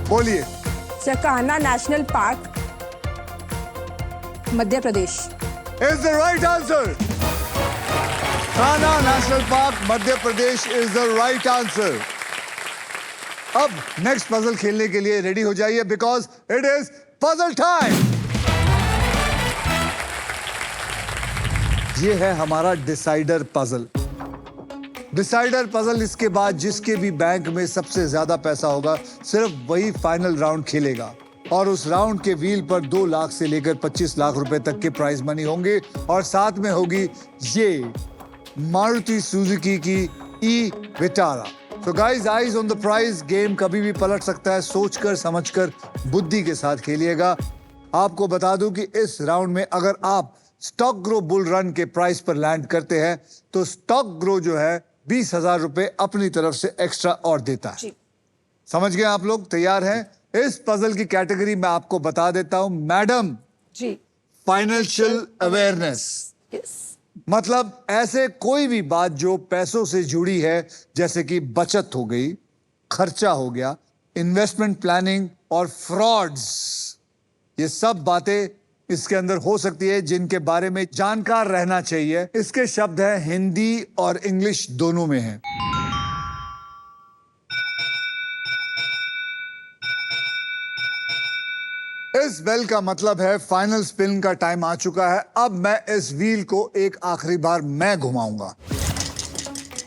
बोलिए। सकाना national park, Madhya Pradesh. Is the right answer. Kanha national park, Madhya Pradesh is the right answer. अब नेक्स्ट पजल खेलने के लिए रेडी हो जाइए, because it is puzzle time. ये है हमारा डिसाइडर पजल। डिसाइडर पजल, इसके बाद जिसके भी बैंक में सबसे ज्यादा पैसा होगा सिर्फ वही फाइनल राउंड खेलेगा, और उस राउंड के व्हील पर 2 लाख से लेकर 25 लाख रुपए तक के प्राइज मनी होंगे, और साथ में होगी ये मारुति सुजुकी की ई विटारा। तो guys, eyes on the prize. Game कभी भी पलट सकता है, सोचकर समझकर बुद्धि के साथ खेलिएगा। आपको बता दूं कि इस राउंड में अगर आप स्टॉक ग्रो बुल रन के प्राइस पर लैंड करते हैं तो स्टॉक ग्रो जो है 20,000 रुपए अपनी तरफ से एक्स्ट्रा और देता है। समझ गए आप लोग? तैयार हैं? इस पजल की कैटेगरी मैं आपको बता देता हूं मैडम। जी। Financial awareness. मतलब ऐसे कोई भी बात जो पैसों से जुड़ी है, जैसे कि बचत हो गई, खर्चा हो गया, इन्वेस्टमेंट प्लानिंग और फ्रॉड्स, ये सब बातें इसके अंदर हो सकती है जिनके बारे में जानकार रहना चाहिए। इसके शब्द हैं हिंदी और इंग्लिश दोनों में हैं। इस बेल का मतलब है फाइनल स्पिन का टाइम आ चुका है। अब मैं इस व्हील को एक आखिरी बार मैं घुमाऊंगा।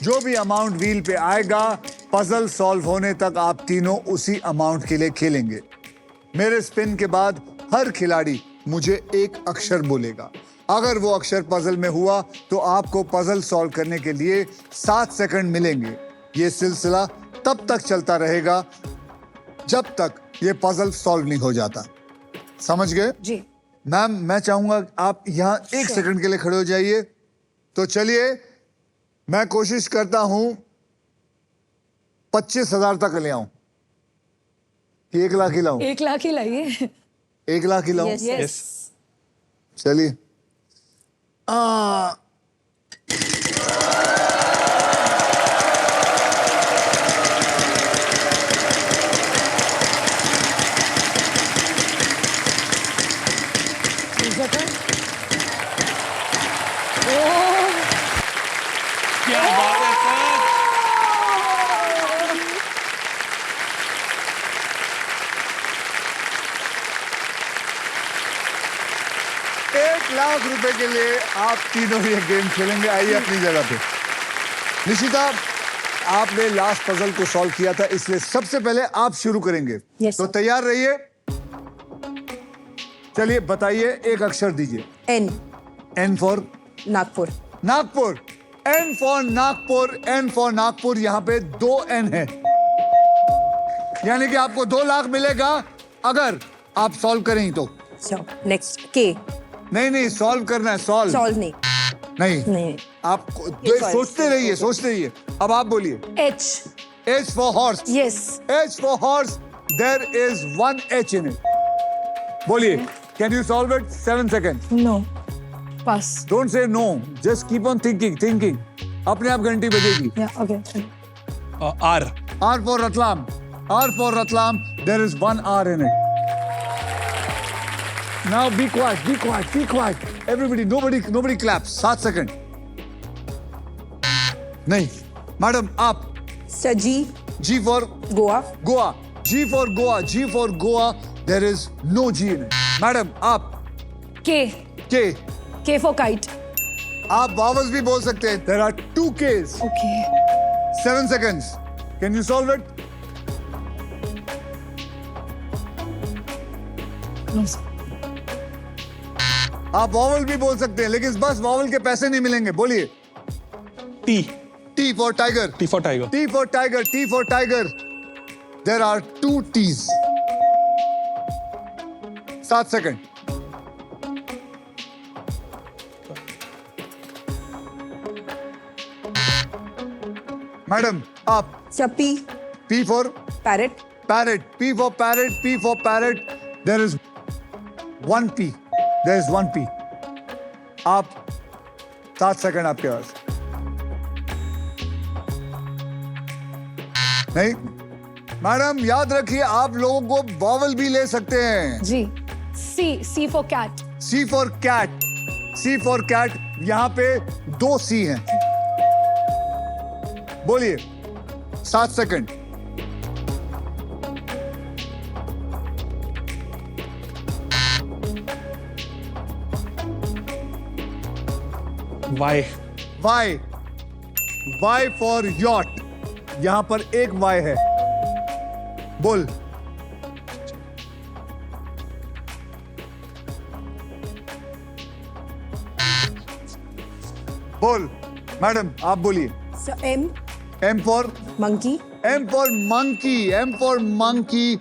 जो भी अमाउंट व्हील पे आएगा, पजल सॉल्व होने तक आप तीनों उसी अमाउंट के लिए खेलेंगे। मेरे स्पिन के बाद हर खिलाड़ी मुझे एक अक्षर बोलेगा। अगर वो अक्षर पजल में हुआ तो आपको पजल सॉल्व करने के लिए 7 सेकंड मिलेंगे। ये सिलसिला तब तक चलता रहेगा जब तक ये पजल सॉल्व नहीं हो जाता। समझ गए? जी। मैम, मैं चाहूंगा आप यहाँ 1 सेकंड के लिए खड़े हो जाइए। तो चलिए, मैं कोशिश करता हूं 25,000 तक ले आऊं कि 1 लाख ही लाऊं? 1 लाख ही लाइए। 1 लाख ही लाऊं? यस। चलिए। क्या बात है सर। 1 लाख रुपए के लिए आप तीनों ये गेम खेलेंगे। आइए अपनी जगह पे। निशिता, आपने लास्ट पजल को सॉल्व किया था, इसलिए सबसे पहले आप शुरू करेंगे। Yes, तो sir. तैयार रहिए। चलिए बताइए, एक अक्षर दीजिए। N, N for Nagpur. Nagpur. N for Nagpur, N for Nagpur, यहाँ पे 2 N है, यानी कि आपको 2 लाख मिलेगा अगर आप सॉल्व करें तो। नेक्स्ट के। नहीं, सॉल्व करना है, सॉल्व सॉल्व नहीं। नहीं। आप सोचते रहिए। अब आप बोलिए। H. H for horse. Yes. H for horse. There is 1 H in it. बोलिए। Can you solve it? 7 seconds. No. Pass. Don't say no. Just keep on thinking. अपने आप घंटी बजेगी। Yeah. Okay. R. R for Ratlam. R for Ratlam. There is 1 R in it. Now be quiet. Everybody, nobody claps. 7 seconds. नहीं, madam आप। सजी। G for Goa. Goa. G for Goa. There is no G in it. Madam आप। K. K for kite. आप vowels भी बोल सकते हैं। There are 2 Ks. Okay. 7 seconds. Can you solve it? No, sir. आप वावल भी बोल सकते हैं, लेकिन बस वावल के पैसे नहीं मिलेंगे। बोलिए। T. T for tiger. T for tiger. T for tiger. There are 2 T's. 7 seconds. Madam आप। चपी। P for parrot. parrot. P for parrot. There is 1 P. आप 7 सेकंड आपके पास। नहीं मैडम, याद रखिए आप लोगों को वॉवल भी ले सकते हैं। G. C for cat. C for cat, यहाँ पे 2 C हैं। बोलिए। 7 सेकंड। Y for yacht, यहां पर एक Y है। बोल। मैडम आप बोलिए। M. M for monkey. monkey,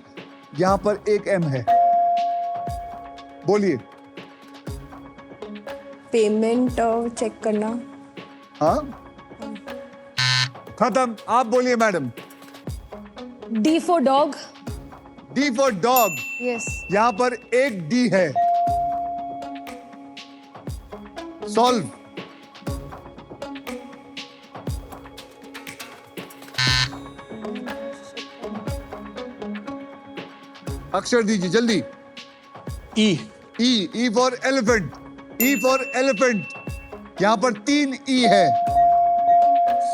यहां पर एक M है। बोलिए। पेमेंट चेक करना। हाँ, खत्म। आप बोलिए madam. D for dog. D for dog, Yes. यहां पर एक D है। सॉल्व। अक्षर दीजिए जल्दी। E for elephant. यहां पर 3 E है।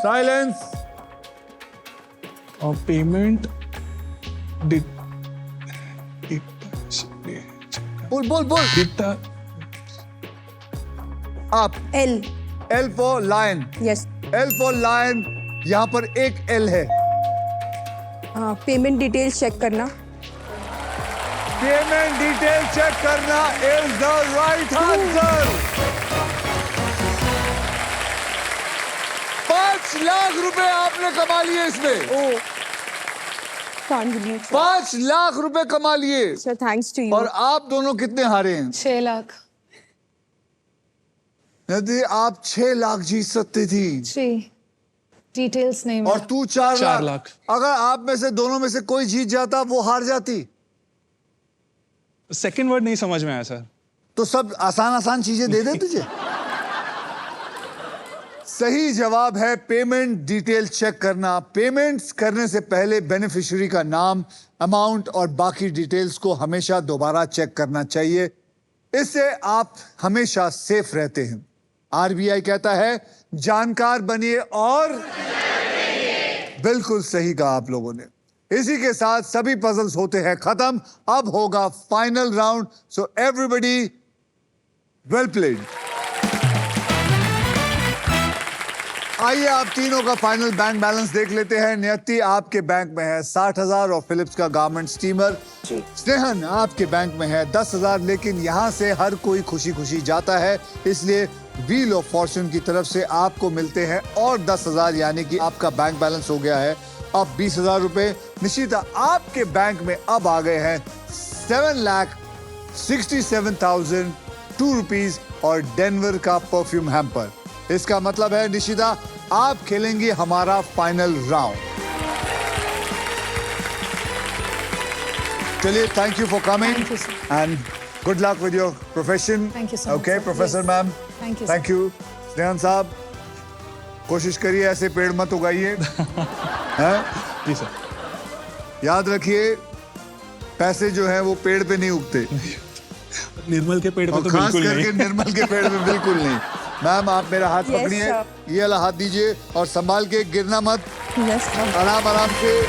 साइलेंस। Payment. बोल। आप। L for lion. यस। यहां पर एक L है। हाँ, पेमेंट डिटेल्स चेक करना। पेमेंट डिटेल चेक करना is the right answer. 5 lakh रुपए आपने कमा लिए इसमें। 5 लाख रुपए कमा लिए। Sir thanks to you. और आप दोनों कितने हारे हैं? 6 लाख। यदि आप 6 लाख जीत सकती थी। जी। डिटेल्स नहीं और तू 4 लाख। अगर आप में से दोनों में से कोई जीत जाता वो हार जाती। सेकंड वर्ड नहीं समझ में आया सर। तो सब आसान चीजें दे दे तुझे। सही जवाब है पेमेंट डिटेल चेक करना। पेमेंट्स करने से पहले बेनिफिशियरी का नाम, अमाउंट और बाकी डिटेल्स को हमेशा दोबारा चेक करना चाहिए। इससे आप हमेशा सेफ रहते हैं। आरबीआई कहता है जानकार बनिए और बिल्कुल सही कहा आप लोगों ने। इसी के साथ सभी पजल्स होते हैं खत्म। अब होगा final round. So everybody well played. आइए आप तीनों का फाइनल बैंक बैलेंस देख लेते हैं। नियति आपके बैंक में है 60,000 और फिलिप्स का गारमेंट स्टीमर। स्नेहन आपके बैंक में है 10,000, लेकिन यहाँ से हर कोई खुशी खुशी जाता है, इसलिए व्हील ऑफ फॉर्चून की तरफ से आपको मिलते हैं और 10,000, यानी कि आपका बैंक बैलेंस हो गया है अब 20,000 रुपए। निशिता, आपके बैंक में अब आ गए हैं 7,67,002 रुपीज और डेनवर का परफ्यूम हैम्पर। इसका मतलब है निशिता, आप खेलेंगे हमारा फाइनल राउंड। चलिए, thank you for coming Thank you, sir. And good luck with your profession. Thank you so much, okay sir. Professor Yes. Ma'am, Thank you, sir. Thank you. Snehan साहब, कोशिश करिए ऐसे पेड़ मत उगाइए। हैं? जी सर। याद रखिए, पैसे जो है वो पेड़ पे नहीं उगते, निर्मल के पेड़ पे और तो खास बिल्कुल करके नहीं। निर्मल के पेड़ पे बिल्कुल नहीं। मैम, आप मेरा हाथ Yes, पकड़िए, sir. ये वाला हाथ दीजिए और संभाल के, गिरना मत, यस सर। आराम आराम से।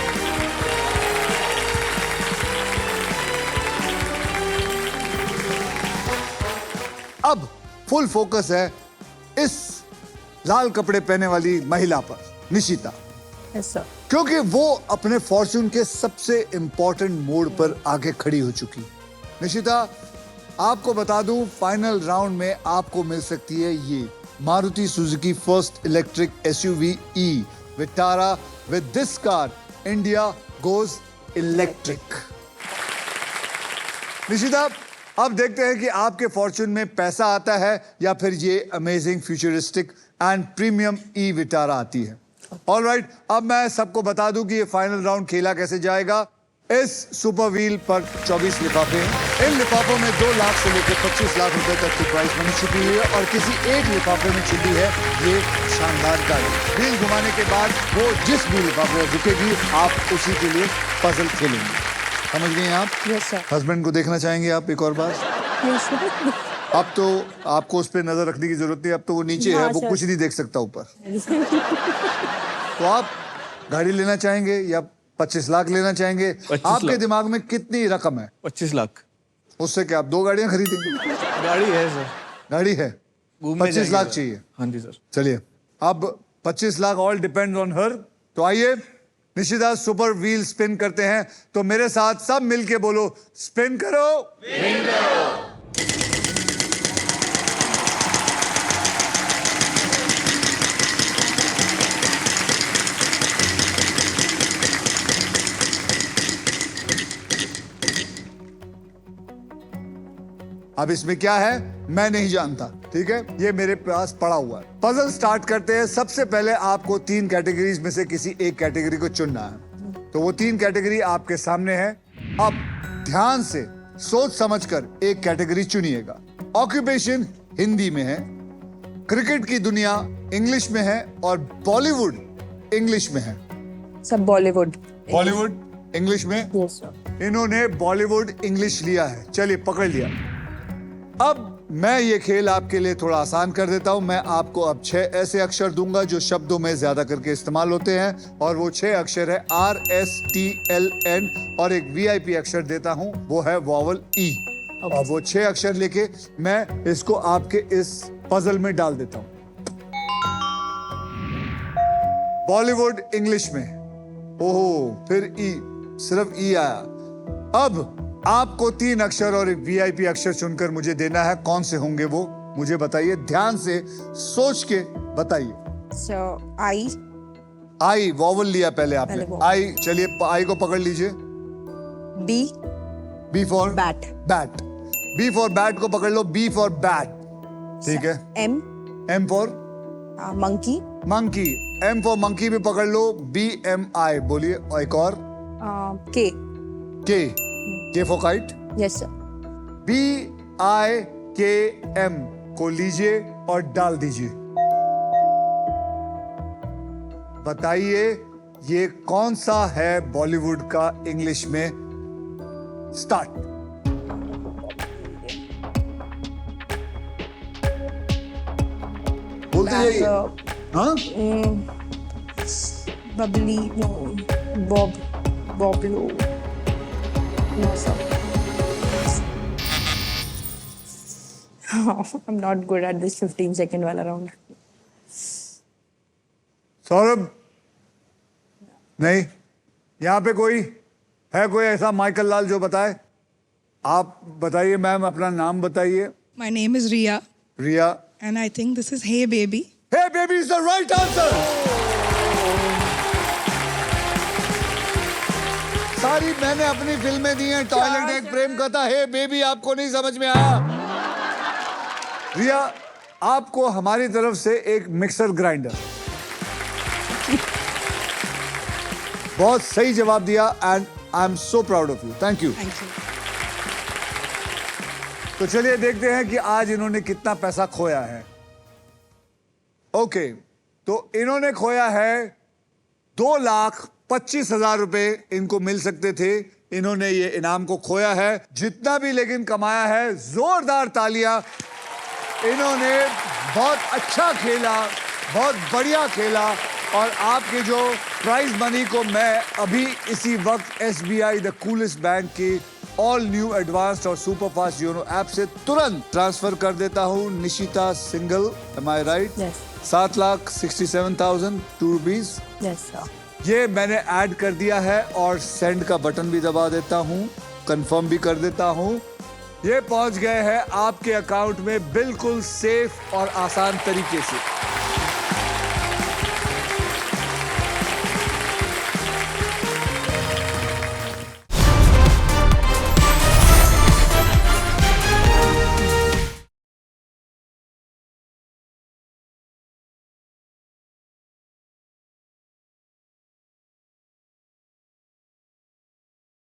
अब फुल फोकस है इस लाल कपड़े पहने वाली महिला पर, निशिता, यस सर। क्योंकि वो अपने फॉर्चून के सबसे इंपॉर्टेंट मोड़ पर आगे खड़ी हो चुकी। निशिता, आपको बता दूं, फाइनल राउंड में आपको मिल सकती है ये Maruti Suzuki first electric SUV e Vitara. With this car, India goes electric. Nishita, अब देखते हैं कि आपके फॉर्चून में पैसा आता है या फिर ये amazing futuristic and premium e Vitara आती है। ऑलराइट, अब मैं सबको बता दूं कि ये फाइनल राउंड खेला कैसे जाएगा। इस सुपर व्हील पर 24 लिफाफे हैं। इन लिफाफों में 2 लाख से लेकर 25 लाख रुपए तक की प्राइस मनी छिपी हुई है और किसी एक लिफाफे में छिपी है ये शानदार गाड़ी। व्हील घुमाने के बाद वो जिस भी लिफाफे में रुकेगी, आप उसी के लिए पजल खेलेंगे। समझ गए आप? Yes sir. हस्बैंड को देखना चाहेंगे आप एक और बार? अब तो आपको उस पर नजर रखने की जरूरत नहीं, अब तो वो नीचे है, हाँ, वो सर। कुछ नहीं देख सकता ऊपर। तो आप गाड़ी लेना चाहेंगे या 25 लाख लेना चाहेंगे? 25 आपके लाख। दिमाग में कितनी रकम है? 25 लाख उससे क्या आप 2 गाड़ियां खरीदेंगे? गाड़ी है सर। गाड़ी है, घूमने 25 जाएंगे लाख सर। चाहिए। हाँ जी सर। चलिए, अब 25 lakh all depend on her. तो आइए निशिता सुपर व्हील स्पिन करते हैं। तो मेरे साथ सब मिलके बोलो, स्पिन करो। अब इसमें क्या है मैं नहीं जानता, ठीक है, ये मेरे पास पड़ा हुआ है। पजल स्टार्ट करते हैं। सबसे पहले आपको 3 कैटेगरीज में से किसी एक कैटेगरी को चुनना है। तो वो 3 कैटेगरी आपके सामने है। अब ध्यान से सोच समझकर एक कैटेगरी चुनिएगा। ऑक्यूपेशन हिंदी में है, क्रिकेट की दुनिया इंग्लिश में है और बॉलीवुड इंग्लिश में है। सब बॉलीवुड। बॉलीवुड इंग्लिश में, यस सर। इन्होंने बॉलीवुड इंग्लिश लिया है। चलिए, पकड़ लिया। अब मैं ये खेल आपके लिए थोड़ा आसान कर देता हूं। मैं आपको अब 6 ऐसे अक्षर दूंगा जो शब्दों में ज्यादा करके इस्तेमाल होते हैं और वो 6 अक्षर है RSTLN और एक VIP अक्षर देता हूं, वो है वॉवल E। और वो 6 अक्षर लेके मैं इसको आपके इस पजल में डाल देता हूं। बॉलीवुड इंग्लिश में, ओहो, फिर E, सिर्फ E आया। अब आपको 3 अक्षर और एक VIP अक्षर चुनकर मुझे देना है। कौन से होंगे वो मुझे बताइए, ध्यान से सोच के बताइए। सो आई। आई वॉवल लिया पहले आपने, पहले vowel। आई। चलिए, आई को पकड़ लीजिए। B. B for bat. Bat. B for bat को पकड़ लो, बी फॉर बैट, ठीक है। M. M for monkey. Monkey, M for monkey भी पकड़ लो, BMI बोलिए। और एक और के। के for kite. Yes sir. BIKM को लीजिए और डाल दीजिए। बताइए ये कौन सा है बॉलीवुड का इंग्लिश में? स्टार्ट। बोलते जाइए। हाँ, बबली। नो। बॉब। बॉबलो। No sir. I'm not good at this 15 second वाला round. सौरभ नहीं, यहाँ पे कोई है, कोई ऐसा माइकल लाल जो बताए? आप बताइए मैम, अपना नाम बताइए। My name is Ria. Riya, and I think this is Hey Baby. Hey baby is the right answer. सारी मैंने अपनी फिल्में दी हैं, टॉयलेट एक प्रेम कथा, हे बेबी आपको नहीं समझ में आया। रिया, आपको हमारी तरफ से एक मिक्सर ग्राइंडर। बहुत सही जवाब दिया and I am so proud of you, thank you. Thank you. तो चलिए देखते हैं कि आज इन्होंने कितना पैसा खोया है। ओके, तो इन्होंने खोया है 2,25,000 रुपए इनको मिल सकते थे, इन्होंने ये इनाम को खोया है। जितना भी लेकिन कमाया है, जोरदार तालियां। इन्होंने बहुत अच्छा खेला, बहुत बढ़िया खेला और आपके जो प्राइज मनी को मैं अभी इसी वक्त SBI द कूलेस्ट बैंक की ऑल न्यू एडवांस्ड और सुपर फास्ट योनो ऐप से तुरंत ट्रांसफर कर देता हूं। Nishita Singhal, am I right? Yes. 7,67,002 rupees. Yes, sir. ये मैंने ऐड कर दिया है और सेंड का बटन भी दबा देता हूं, कंफर्म भी कर देता हूं। ये पहुंच गए हैं आपके अकाउंट में बिल्कुल सेफ और आसान तरीके से।